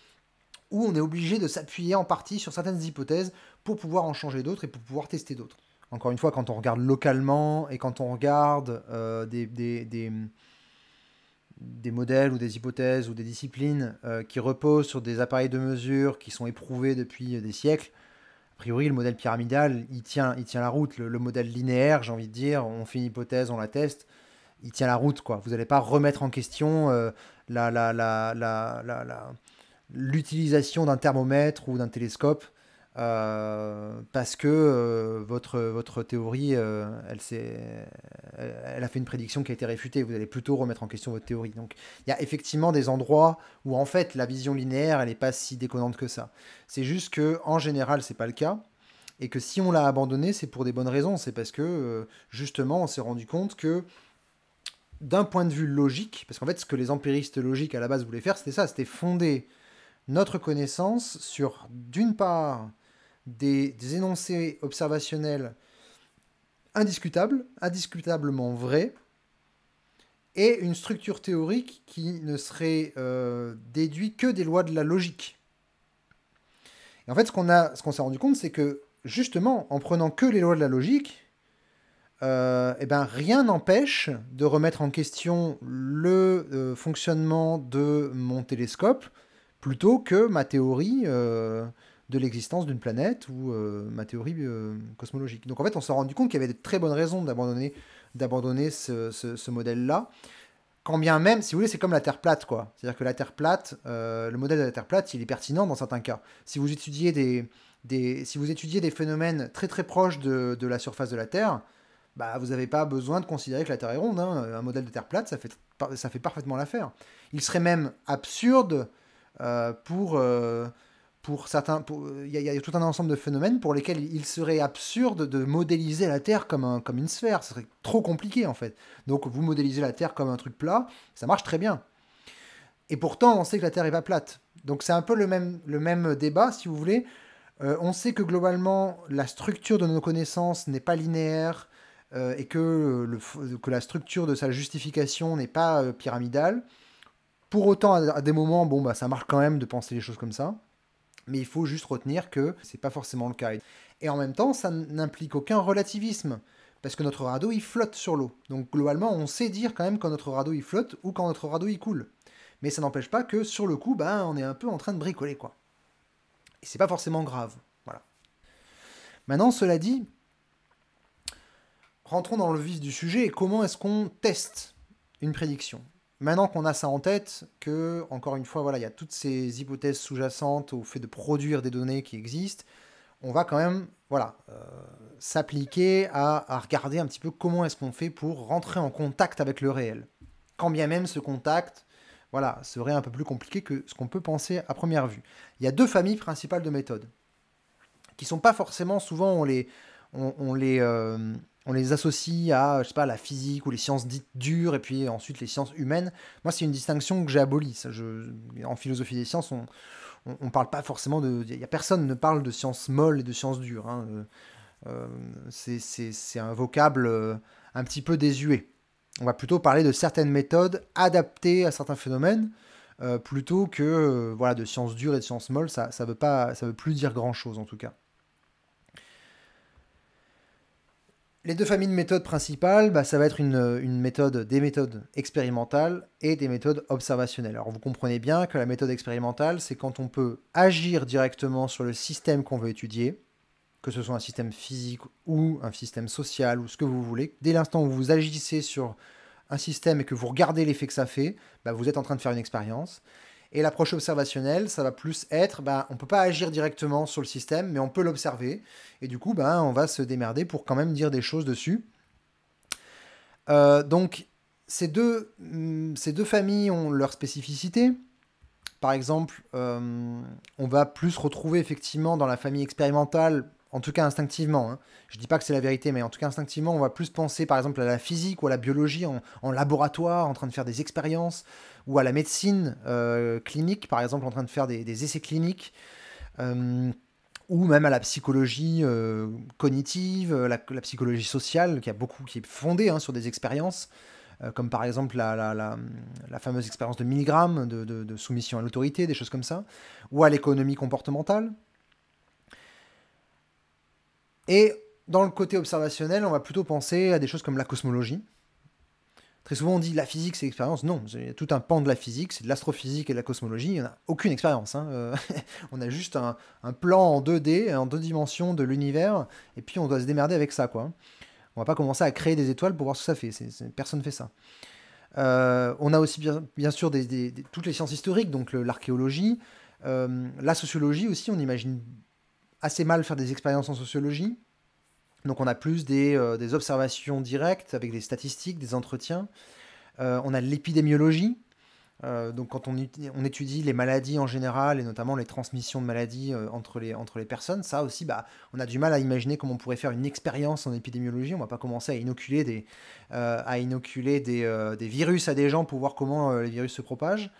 où on est obligé de s'appuyer en partie sur certaines hypothèses pour pouvoir en changer d'autres et pour pouvoir tester d'autres. Encore une fois, quand on regarde localement et quand on regarde des modèles ou des hypothèses ou des disciplines qui reposent sur des appareils de mesure qui sont éprouvés depuis des siècles, a priori, le modèle pyramidal, il tient la route. Le modèle linéaire, j'ai envie de dire, on fait une hypothèse, on la teste, il tient la route, quoi. Vous n'allez pas remettre en question l'utilisation d'un thermomètre ou d'un télescope parce que votre théorie, elle a fait une prédiction qui a été réfutée. Vous allez plutôt remettre en question votre théorie. Donc, il y a effectivement des endroits où, en fait, la vision linéaire, elle n'est pas si déconnante que ça. C'est juste que, en général, c'est pas le cas. Et que si on l'a abandonné, c'est pour des bonnes raisons. C'est parce que, justement, on s'est rendu compte que, d'un point de vue logique, parce qu'en fait, ce que les empiristes logiques, à la base, voulaient faire, c'était ça, c'était fonder notre connaissance sur, d'une part, des énoncés observationnels indiscutables, indiscutablement vrais, et une structure théorique qui ne serait déduite que des lois de la logique. Et en fait, ce qu'on s'est rendu compte, c'est que, justement, en prenant que les lois de la logique, rien n'empêche de remettre en question le fonctionnement de mon télescope plutôt que ma théorie de l'existence d'une planète ou ma théorie cosmologique. Donc en fait, on s'est rendu compte qu'il y avait de très bonnes raisons d'abandonner ce modèle-là. Quand bien même, si vous voulez, c'est comme la Terre plate, quoi. C'est-à-dire que la Terre plate, le modèle de la Terre plate, il est pertinent dans certains cas. Si vous étudiez des phénomènes très très proches de la surface de la Terre, vous n'avez pas besoin de considérer que la Terre est ronde, hein. Un modèle de Terre plate, ça fait parfaitement l'affaire. Il serait même absurde pour certains. Il y a tout un ensemble de phénomènes pour lesquels il serait absurde de modéliser la Terre comme une sphère. Ce serait trop compliqué en fait. Donc vous modélisez la Terre comme un truc plat, ça marche très bien. Et pourtant, on sait que la Terre n'est pas plate. Donc c'est un peu le même débat, si vous voulez. On sait que globalement, la structure de nos connaissances n'est pas linéaire et que la structure de sa justification n'est pas pyramidale. Pour autant, à des moments, ça marche quand même de penser les choses comme ça. Mais il faut juste retenir que c'est pas forcément le cas. Et en même temps, ça n'implique aucun relativisme, parce que notre radeau, il flotte sur l'eau. Donc globalement, on sait dire quand même quand notre radeau, il flotte ou quand notre radeau, il coule. Mais ça n'empêche pas que sur le coup, ben, on est un peu en train de bricoler, quoi. Et c'est pas forcément grave. Voilà. Maintenant, cela dit, rentrons dans le vif du sujet et comment est-ce qu'on teste une prédiction. Maintenant qu'on a ça en tête, que, encore une fois, voilà, il y a toutes ces hypothèses sous-jacentes au fait de produire des données qui existent, on va quand même voilà, s'appliquer à regarder un petit peu comment est-ce qu'on fait pour rentrer en contact avec le réel. Quand bien même ce contact voilà, serait un peu plus compliqué que ce qu'on peut penser à première vue. Il y a deux familles principales de méthodes, qui sont pas forcément, souvent on les associe à, je sais pas, la physique ou les sciences dites dures, et puis ensuite les sciences humaines. Moi, c'est une distinction que j'ai abolie. En philosophie des sciences, on parle pas forcément de... Il y a personne ne parle de sciences molles et de sciences dures. Hein. C'est un vocable un petit peu désuet. On va plutôt parler de certaines méthodes adaptées à certains phénomènes, plutôt que voilà, de sciences dures et de sciences molles. Ça veut plus dire grand-chose en tout cas. Les deux familles de méthodes principales, bah, ça va être des méthodes expérimentales et des méthodes observationnelles. Alors vous comprenez bien que la méthode expérimentale, c'est quand on peut agir directement sur le système qu'on veut étudier, que ce soit un système physique ou un système social ou ce que vous voulez. Dès l'instant où vous agissez sur un système et que vous regardez l'effet que ça fait, bah, vous êtes en train de faire une expérience. Et l'approche observationnelle, ça va plus être, bah, on ne peut pas agir directement sur le système, mais on peut l'observer. Et du coup, bah, on va se démerder pour quand même dire des choses dessus. Donc, ces deux familles ont leur spécificité. Par exemple, on va plus retrouver effectivement dans la famille expérimentale, en tout cas instinctivement, hein. Je ne dis pas que c'est la vérité, mais en tout cas instinctivement, on va plus penser par exemple à la physique ou à la biologie en laboratoire, en train de faire des expériences, ou à la médecine clinique, par exemple, en train de faire des essais cliniques, euh, ou même à la psychologie cognitive, la psychologie sociale, qui est fondée hein, sur des expériences comme par exemple la fameuse expérience de Milgram, de soumission à l'autorité, des choses comme ça, ou à l'économie comportementale. Et dans le côté observationnel, on va plutôt penser à des choses comme la cosmologie. Très souvent, on dit la physique, c'est l'expérience. Non, c'est tout un pan de la physique, c'est de l'astrophysique et de la cosmologie. Il n'y en a aucune expérience. Hein. On a juste un plan en 2D, en deux dimensions de l'univers, et puis on doit se démerder avec ça, quoi. On va pas commencer à créer des étoiles pour voir ce que ça fait. Personne ne fait ça. On a aussi bien sûr toutes les sciences historiques, donc l'archéologie, la sociologie aussi, on imagine assez mal faire des expériences en sociologie. Donc on a plus des observations directes avec des statistiques, des entretiens. On a l'épidémiologie, donc quand on étudie les maladies en général et notamment les transmissions de maladies entre les personnes, ça aussi, bah, on a du mal à imaginer comment on pourrait faire une expérience en épidémiologie. On ne va pas commencer à inoculer des virus à des gens pour voir comment les virus se propagent.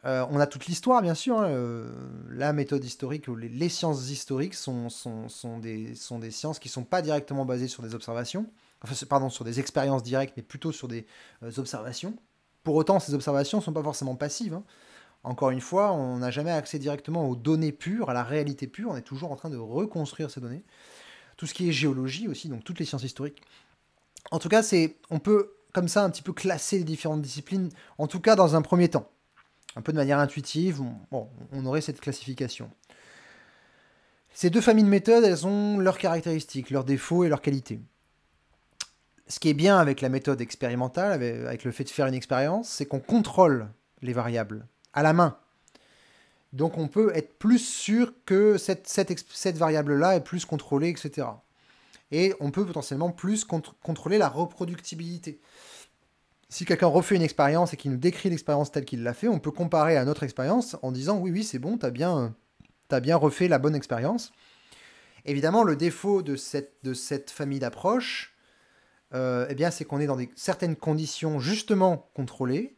On a toute l'histoire, bien sûr. Hein, la méthode historique ou les sciences historiques sont des sciences qui ne sont pas directement basées sur des observations, enfin, pardon, sur des expériences directes, mais plutôt sur des observations. Pour autant, ces observations ne sont pas forcément passives. Hein. Encore une fois, on n'a jamais accès directement aux données pures, à la réalité pure. On est toujours en train de reconstruire ces données. Tout ce qui est géologie aussi, donc toutes les sciences historiques. En tout cas, on peut comme ça un petit peu classer les différentes disciplines, en tout cas dans un premier temps. Un peu de manière intuitive, on aurait cette classification. Ces deux familles de méthodes, elles ont leurs caractéristiques, leurs défauts et leurs qualités. Ce qui est bien avec la méthode expérimentale, avec le fait de faire une expérience, c'est qu'on contrôle les variables à la main. Donc on peut être plus sûr que cette variable-là est plus contrôlée, etc. Et on peut potentiellement plus contrôler la reproductibilité. Si quelqu'un refait une expérience et qu'il nous décrit l'expérience telle qu'il l'a fait, on peut comparer à notre expérience en disant oui, c'est bon, t'as bien refait la bonne expérience. Évidemment, le défaut de cette famille d'approches, eh bien, c'est qu'on est dans certaines conditions justement contrôlées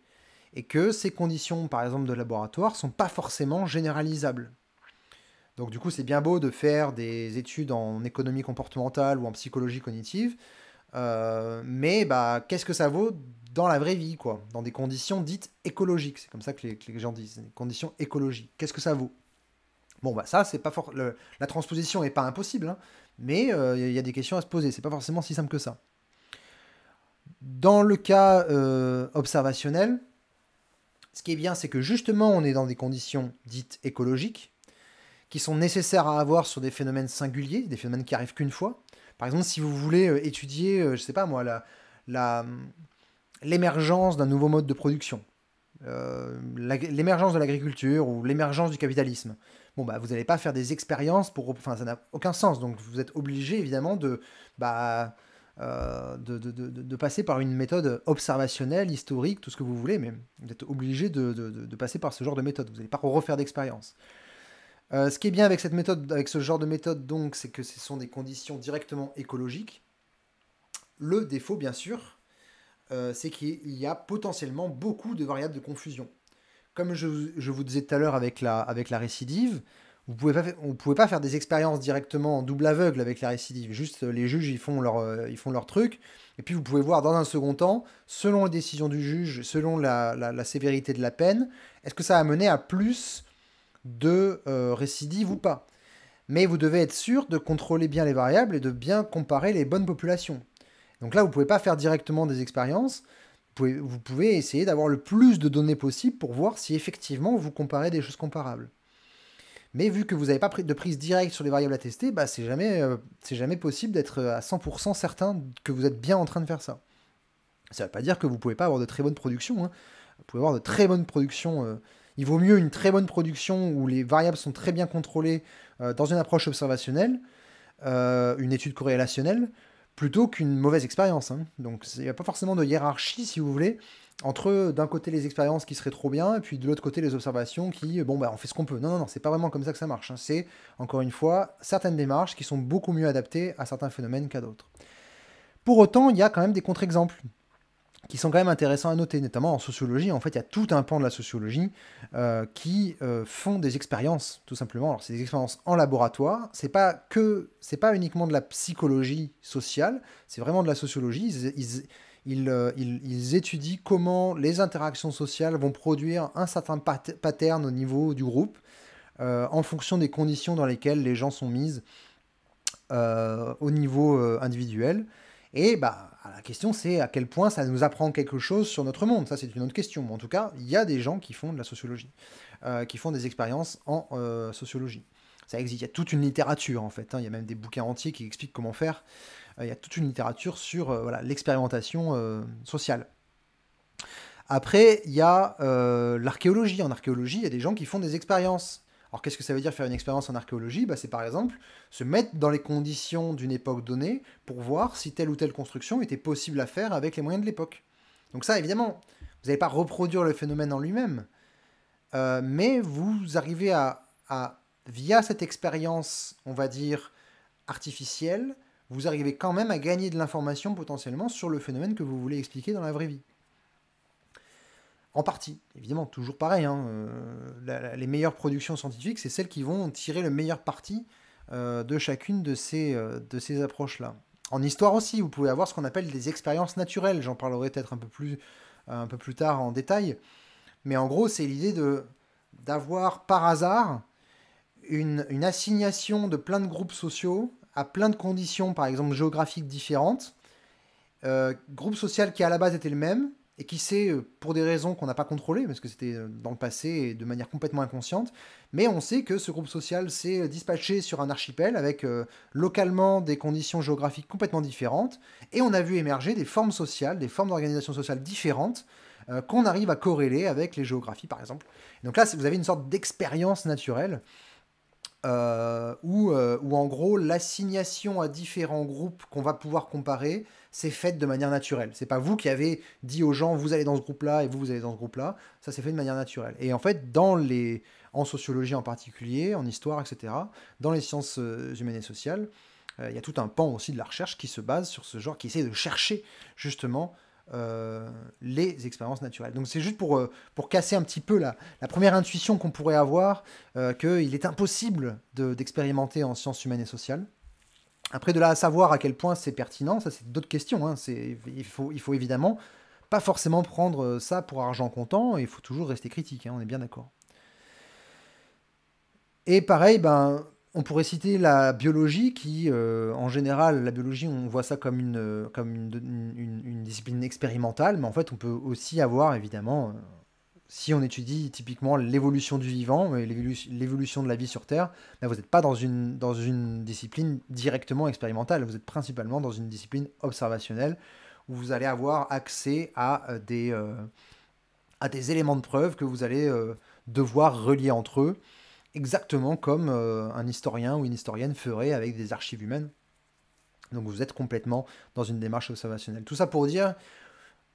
et que ces conditions, par exemple de laboratoire, sont pas forcément généralisables. Donc du coup, c'est bien beau de faire des études en économie comportementale ou en psychologie cognitive, mais bah, qu'est-ce que ça vaut dans la vraie vie, quoi, dans des conditions dites écologiques. C'est comme ça que les gens disent, des conditions écologiques. Qu'est-ce que ça vaut? Bon, bah ça, c'est pas la transposition est pas impossible, hein, mais il y a des questions à se poser. C'est pas forcément si simple que ça. Dans le cas observationnel, ce qui est bien, c'est que justement, on est dans des conditions dites écologiques, qui sont nécessaires à avoir sur des phénomènes singuliers, des phénomènes qui arrivent qu'une fois. Par exemple, si vous voulez étudier, je sais pas moi, la- l'émergence d'un nouveau mode de production, l'émergence de l'agriculture ou l'émergence du capitalisme. Bon, bah, vous n'allez pas faire des expériences pour... Enfin, ça n'a aucun sens. Donc, vous êtes obligé, évidemment, bah, de passer par une méthode observationnelle, historique, tout ce que vous voulez, mais vous êtes obligé de passer par ce genre de méthode. Vous n'allez pas refaire d'expérience. Ce qui est bien avec cette méthode, avec ce genre de méthode, donc, c'est que ce sont des conditions directement écologiques. Le défaut, bien sûr, c'est qu'il y a potentiellement beaucoup de variables de confusion. Comme je vous disais tout à l'heure avec la récidive, vous pouvez pas faire des expériences directement en double aveugle avec la récidive. Juste les juges, ils font leur truc. Et puis vous pouvez voir dans un second temps, selon les décisions du juge, selon la sévérité de la peine, est-ce que ça a mené à plus de récidives ou pas. Mais vous devez être sûr de contrôler bien les variables et de bien comparer les bonnes populations. Donc là, vous ne pouvez pas faire directement des expériences. Vous pouvez essayer d'avoir le plus de données possible pour voir si effectivement vous comparez des choses comparables. Mais vu que vous n'avez pas de prise directe sur les variables à tester, bah c'est jamais possible d'être à 100% certain que vous êtes bien en train de faire ça. Ça ne veut pas dire que vous ne pouvez pas avoir de très bonnes productions, hein. Vous pouvez avoir de très bonnes productions. Il vaut mieux une très bonne production où les variables sont très bien contrôlées dans une approche observationnelle, une étude corrélationnelle, plutôt qu'une mauvaise expérience, hein. Donc il n'y a pas forcément de hiérarchie, si vous voulez, entre d'un côté les expériences qui seraient trop bien, et puis de l'autre côté les observations qui, bon, bah, on fait ce qu'on peut. Non, non, non, c'est pas vraiment comme ça que ça marche, hein. C'est, encore une fois, certaines démarches qui sont beaucoup mieux adaptées à certains phénomènes qu'à d'autres. Pour autant, il y a quand même des contre-exemples qui sont quand même intéressants à noter, notamment en sociologie. En fait, il y a tout un pan de la sociologie qui font des expériences, tout simplement. Alors, c'est des expériences en laboratoire. C'est pas uniquement de la psychologie sociale, c'est vraiment de la sociologie. Ils étudient comment les interactions sociales vont produire un certain pattern au niveau du groupe, en fonction des conditions dans lesquelles les gens sont mis au niveau individuel. Et bah, la question, c'est à quel point ça nous apprend quelque chose sur notre monde. Ça, c'est une autre question. Mais en tout cas, il y a des gens qui font de la sociologie, qui font des expériences en sociologie. Ça existe. Il y a toute une littérature, en fait, hein. Il y a même des bouquins entiers qui expliquent comment faire. Il y a toute une littérature sur voilà, l'expérimentation sociale. Après, il y a l'archéologie. En archéologie, il y a des gens qui font des expériences. Alors, qu'est-ce que ça veut dire faire une expérience en archéologie? Bah, c'est par exemple se mettre dans les conditions d'une époque donnée pour voir si telle ou telle construction était possible à faire avec les moyens de l'époque. Donc ça, évidemment, vous n'allez pas reproduire le phénomène en lui-même, mais vous arrivez via cette expérience, on va dire, artificielle, vous arrivez quand même à gagner de l'information potentiellement sur le phénomène que vous voulez expliquer dans la vraie vie. En partie, évidemment, toujours pareil, hein, les meilleures productions scientifiques, c'est celles qui vont tirer le meilleur parti de chacune de ces approches-là. En histoire aussi, vous pouvez avoir ce qu'on appelle des expériences naturelles. J'en parlerai peut-être un peu plus tard en détail. Mais en gros, c'est l'idée d'avoir par hasard une assignation de plein de groupes sociaux à plein de conditions, par exemple géographiques différentes, groupe social qui à la base était le même, et qui sait, pour des raisons qu'on n'a pas contrôlées, parce que c'était dans le passé et de manière complètement inconsciente, mais on sait que ce groupe social s'est dispatché sur un archipel avec localement des conditions géographiques complètement différentes, et on a vu émerger des formes sociales, des formes d'organisation sociale différentes, qu'on arrive à corréler avec les géographies par exemple. Et donc là, vous avez une sorte d'expérience naturelle où en gros l'assignation à différents groupes qu'on va pouvoir comparer, c'est fait de manière naturelle. C'est pas vous qui avez dit aux gens vous allez dans ce groupe-là et vous allez dans ce groupe-là. Ça s'est fait de manière naturelle. Et en fait, en sociologie en particulier, en histoire, etc., dans les sciences humaines et sociales, il y a tout un pan aussi de la recherche qui se base sur ce genre, qui essaie de chercher justement les expériences naturelles. Donc c'est juste pour casser un petit peu la première intuition qu'on pourrait avoir, qu'il est impossible d'expérimenter en sciences humaines et sociales. Après, de là à savoir à quel point c'est pertinent, ça c'est d'autres questions, hein. Il faut évidemment pas forcément prendre ça pour argent comptant, et il faut toujours rester critique, hein, on est bien d'accord. Et pareil, ben, on pourrait citer la biologie qui, en général, la biologie, on voit ça comme une discipline expérimentale, mais en fait, on peut aussi avoir, évidemment, si on étudie typiquement l'évolution du vivant et l'évolution de la vie sur Terre, ben, vous n'êtes pas dans une discipline directement expérimentale, vous êtes principalement dans une discipline observationnelle, où vous allez avoir accès à des éléments de preuve que vous allez devoir relier entre eux, exactement comme un historien ou une historienne ferait avec des archives humaines. Donc vous êtes complètement dans une démarche observationnelle. Tout ça pour dire,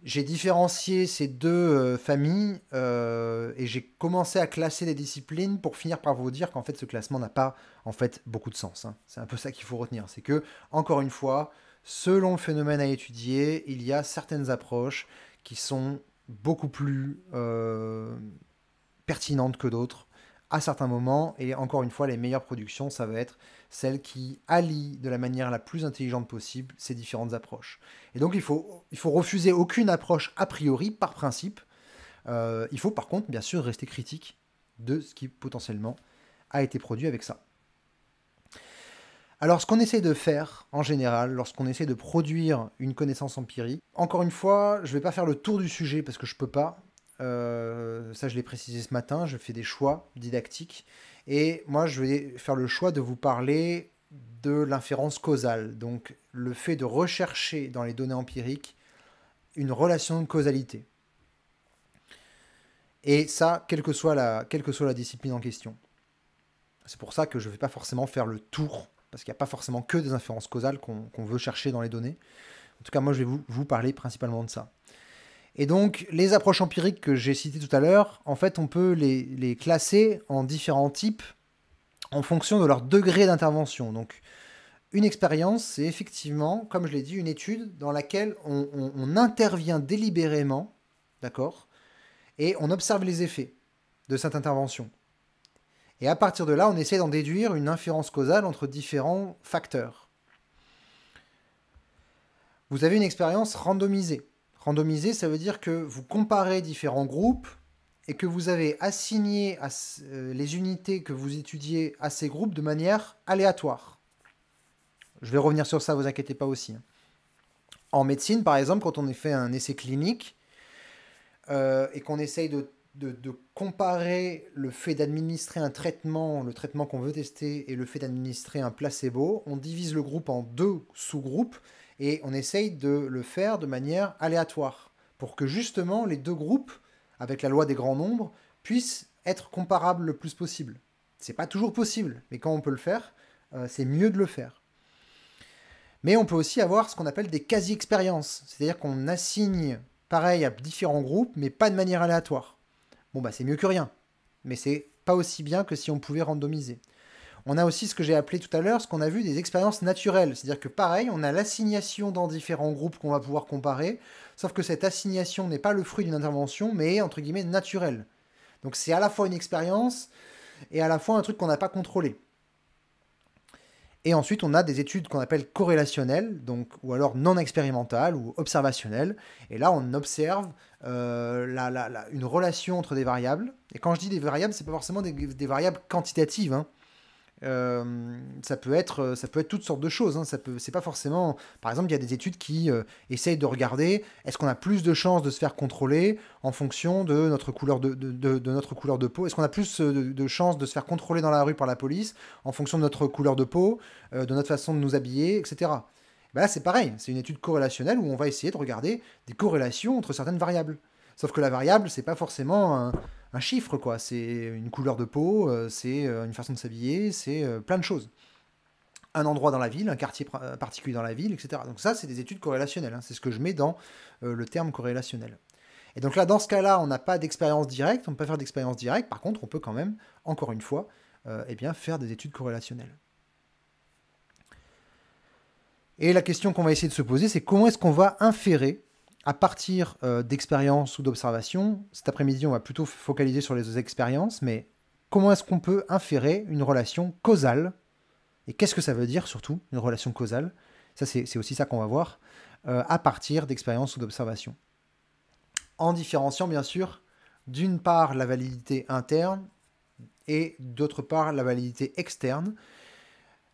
j'ai différencié ces deux familles et j'ai commencé à classer les disciplines pour finir par vous dire qu'en fait ce classement n'a pas en fait beaucoup de sens, hein. C'est un peu ça qu'il faut retenir. C'est que, encore une fois, selon le phénomène à étudier, il y a certaines approches qui sont beaucoup plus pertinentes que d'autres à certains moments. Et encore une fois, les meilleures productions, ça va être celles qui allient de la manière la plus intelligente possible ces différentes approches. Et donc, il faut refuser aucune approche a priori, par principe. Il faut par contre, bien sûr, rester critique de ce qui potentiellement a été produit avec ça. Alors, ce qu'on essaie de faire, en général, lorsqu'on essaie de produire une connaissance empirique, encore une fois, je ne vais pas faire le tour du sujet parce que je ne peux pas. Ça, je l'ai précisé ce matin, je fais des choix didactiques. Et moi, je vais faire le choix de vous parler de l'inférence causale. Donc, le fait de rechercher dans les données empiriques une relation de causalité. Et ça, quelle que soit la discipline en question. C'est pour ça que je ne vais pas forcément faire le tour, parce qu'il n'y a pas forcément que des inférences causales qu'on veut chercher dans les données. En tout cas, moi, je vais vous parler principalement de ça. Et donc, les approches empiriques que j'ai citées tout à l'heure, en fait, on peut les classer en différents types en fonction de leur degré d'intervention. Donc, une expérience, c'est effectivement, comme je l'ai dit, une étude dans laquelle on intervient délibérément, d'accord, et on observe les effets de cette intervention. Et à partir de là, on essaie d'en déduire une inférence causale entre différents facteurs. Vous avez une expérience randomisée. Randomisée, ça veut dire que vous comparez différents groupes et que vous avez assigné les unités que vous étudiez à ces groupes de manière aléatoire. Je vais revenir sur ça, vous inquiétez pas aussi. En médecine, par exemple, quand on fait un essai clinique et qu'on essaye de comparer le fait d'administrer un traitement, le traitement qu'on veut tester, et le fait d'administrer un placebo, on divise le groupe en deux sous-groupes et on essaye de le faire de manière aléatoire pour que justement les deux groupes, avec la loi des grands nombres, puissent être comparables le plus possible. C'est pas toujours possible, mais quand on peut le faire, c'est mieux de le faire. Mais on peut aussi avoir ce qu'on appelle des quasi-expériences, c'est-à-dire qu'on assigne pareil à différents groupes, mais pas de manière aléatoire. Bon, bah c'est mieux que rien, mais c'est pas aussi bien que si on pouvait randomiser. On a aussi ce que j'ai appelé tout à l'heure, ce qu'on a vu des expériences naturelles, c'est-à-dire que pareil, on a l'assignation dans différents groupes qu'on va pouvoir comparer, sauf que cette assignation n'est pas le fruit d'une intervention, mais entre guillemets naturelle. Donc c'est à la fois une expérience et à la fois un truc qu'on n'a pas contrôlé. Et ensuite, on a des études qu'on appelle corrélationnelles, donc, ou alors non expérimentales ou observationnelles. Et là, on observe une relation entre des variables. Et quand je dis des variables, c'est pas forcément des variables quantitatives, hein. Ça peut être toutes sortes de choses, hein. C'est pas forcément. Par exemple, il y a des études qui essayent de regarder est-ce qu'on a plus de chances de se faire contrôler en fonction de notre couleur de notre couleur de peau. Est-ce qu'on a plus de chances de se faire contrôler dans la rue par la police en fonction de notre couleur de peau, de notre façon de nous habiller, etc. Ben là, c'est pareil. C'est une étude corrélationnelle où on va essayer de regarder des corrélations entre certaines variables. Sauf que la variable, c'est pas forcément un chiffre, quoi. C'est une couleur de peau, c'est une façon de s'habiller, c'est plein de choses. Un endroit dans la ville, un quartier particulier dans la ville, etc. Donc ça, c'est des études corrélationnelles, hein. C'est ce que je mets dans le terme corrélationnel. Et donc là, dans ce cas-là, on n'a pas d'expérience directe, on ne peut pas faire d'expérience directe. Par contre, on peut quand même, encore une fois, eh bien, faire des études corrélationnelles. Et la question qu'on va essayer de se poser, c'est comment est-ce qu'on va inférer à partir d'expériences ou d'observations. Cet après-midi, on va plutôt focaliser sur les expériences, mais comment est-ce qu'on peut inférer une relation causale? Et qu'est-ce que ça veut dire, surtout, une relation causale? Ça, c'est aussi ça qu'on va voir, à partir d'expériences ou d'observations. En différenciant, bien sûr, d'une part, la validité interne, et d'autre part la validité externe.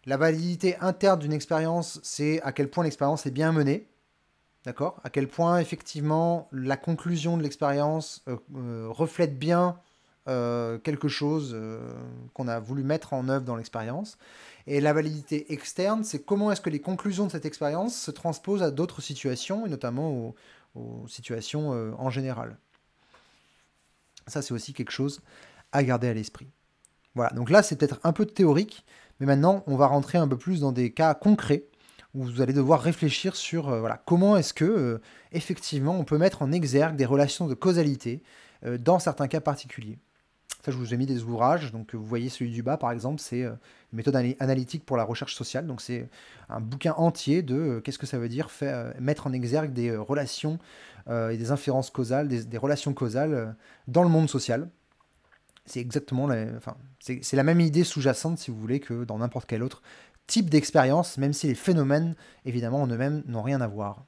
La validité interne d'une expérience, c'est à quel point l'expérience est bien menée, d'accord? À quel point effectivement la conclusion de l'expérience reflète bien quelque chose qu'on a voulu mettre en œuvre dans l'expérience. Et la validité externe, c'est comment est-ce que les conclusions de cette expérience se transposent à d'autres situations, et notamment aux situations en général. Ça, c'est aussi quelque chose à garder à l'esprit. Voilà, donc là, c'est peut-être un peu théorique, mais maintenant, on va rentrer un peu plus dans des cas concrets où vous allez devoir réfléchir sur voilà, comment est-ce que, effectivement, on peut mettre en exergue des relations de causalité dans certains cas particuliers. Ça, je vous ai mis des ouvrages. Donc, vous voyez celui du bas, par exemple, c'est une méthode analytique pour la recherche sociale. Donc, c'est un bouquin entier de qu'est-ce que ça veut dire mettre en exergue des relations et des inférences causales, des relations causales dans le monde social. C'est exactement enfin, c'est la même idée sous-jacente, si vous voulez, que dans n'importe quel autre type d'expérience, même si les phénomènes, évidemment, en eux-mêmes, n'ont rien à voir.